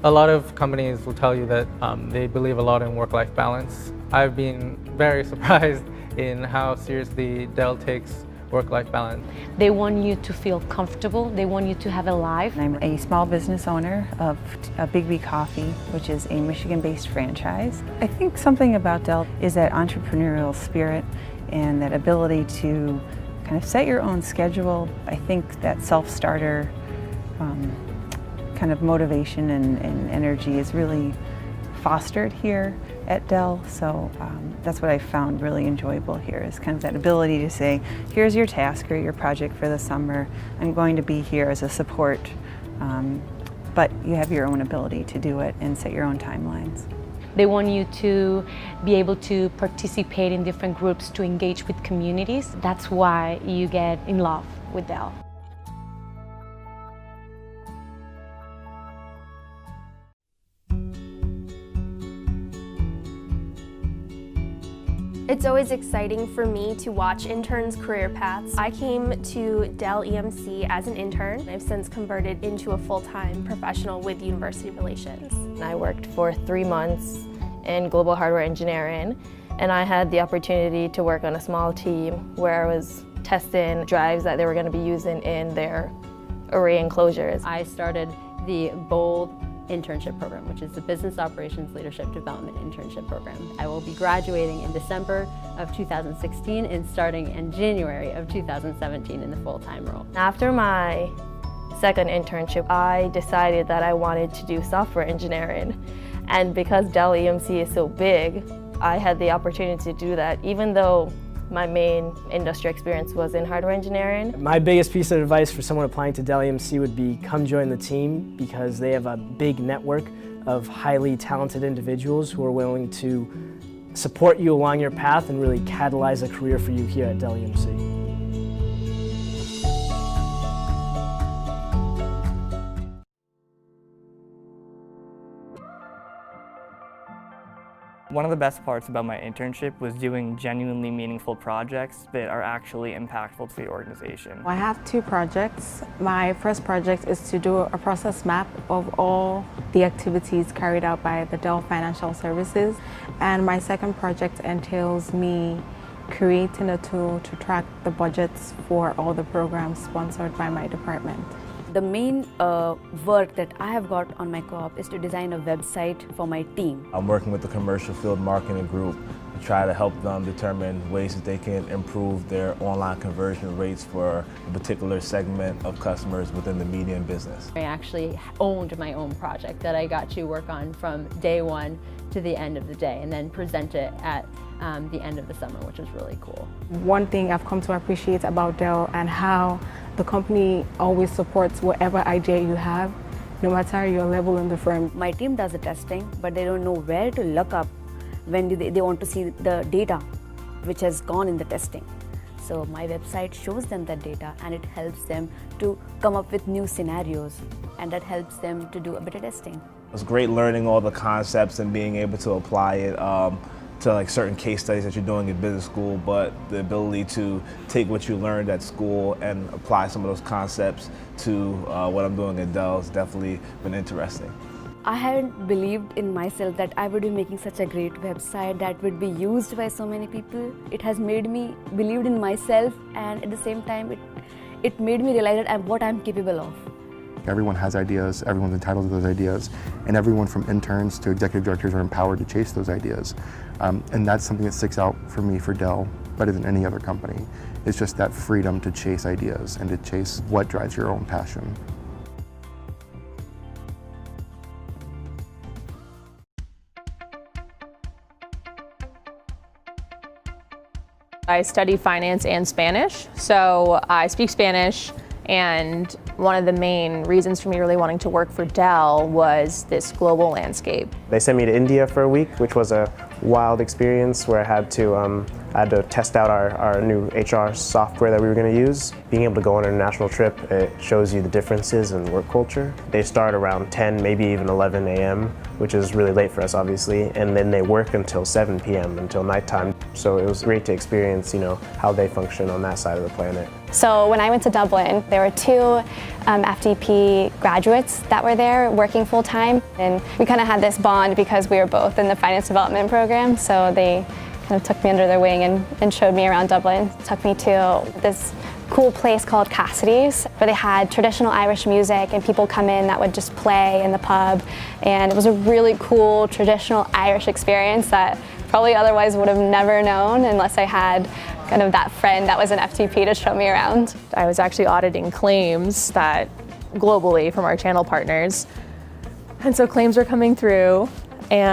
A lot of companies will tell you that they believe a lot in work-life balance. I've been very surprised in how seriously Dell takes work-life balance. They want you to feel comfortable. They want you to have a life. I'm a small business owner of Big B Coffee, which is a Michigan-based franchise. I think something about Dell is that entrepreneurial spirit and that ability to kind of set your own schedule. I think that self-starter kind of motivation and energy is really fostered here at Dell, so that's what I found really enjoyable here, is kind of that ability to say, here's your task or your project for the summer, I'm going to be here as a support, but you have your own ability to do it and set your own timelines. They want you to be able to participate in different groups, to engage with communities. That's why you get in love with Dell. It's always exciting for me to watch interns' career paths. I came to Dell EMC as an intern. I've since converted into a full-time professional with University Relations. I worked for 3 months in global hardware engineering, and I had the opportunity to work on a small team where I was testing drives that they were going to be using in their array enclosures. I started the BOLD internship program, which is the Business Operations Leadership Development Internship Program. I will be graduating in December of 2016 and starting in January of 2017 in the full-time role. After my second internship, I decided that I wanted to do software engineering. And because Dell EMC is so big, I had the opportunity to do that, even though my main industry experience was in hardware engineering. My biggest piece of advice for someone applying to Dell EMC would be come join the team, because they have a big network of highly talented individuals who are willing to support you along your path and really catalyze a career for you here at Dell EMC. One of the best parts about my internship was doing genuinely meaningful projects that are actually impactful to the organization. I have 2 projects. My first project is to do a process map of all the activities carried out by the Dell Financial Services. And my second project entails me creating a tool to track the budgets for all the programs sponsored by my department. The main work that I have got on my co-op is to design a website for my team. I'm working with the commercial field marketing group to try to help them determine ways that they can improve their online conversion rates for a particular segment of customers within the media and business. I actually owned my own project that I got to work on from day one to the end of the day, and then present it at the end of the summer, which is really cool. One thing I've come to appreciate about Dell and how the company always supports whatever idea you have, no matter your level in the firm. My team does the testing, but they don't know where to look up when they want to see the data which has gone in the testing. So my website shows them that data, and it helps them to come up with new scenarios, and that helps them to do a better testing. It was great learning all the concepts and being able to apply it to like certain case studies that you're doing in business school, but the ability to take what you learned at school and apply some of those concepts to what I'm doing at Dell has definitely been interesting. I hadn't believed in myself that I would be making such a great website that would be used by so many people. It has made me believe in myself, and at the same time it made me realize that what I'm capable of. Everyone has ideas, everyone's entitled to those ideas, and everyone from interns to executive directors are empowered to chase those ideas. And that's something that sticks out for me for Dell better than any other company. It's just that freedom to chase ideas and to chase what drives your own passion. I study finance and Spanish, so I speak Spanish, and one of the main reasons for me really wanting to work for Dell was this global landscape. They sent me to India for a week, which was a wild experience where I had to test out our new HR software that we were going to use. Being able to go on an international trip, it shows you the differences in work culture. They start around 10, maybe even 11 a.m., which is really late for us, obviously, and then they work until 7 p.m., until nighttime. So it was great to experience, how they function on that side of the planet. So when I went to Dublin, there were 2 FDP graduates that were there working full-time. And we kind of had this bond because we were both in the finance development program, so they kind of took me under their wing and showed me around Dublin. Took me to this cool place called Cassidy's, where they had traditional Irish music and people come in that would just play in the pub. And it was a really cool traditional Irish experience that probably otherwise would have never known unless I had kind of that friend that was an FTP to show me around. I was actually auditing claims that globally from our channel partners. And so claims were coming through, and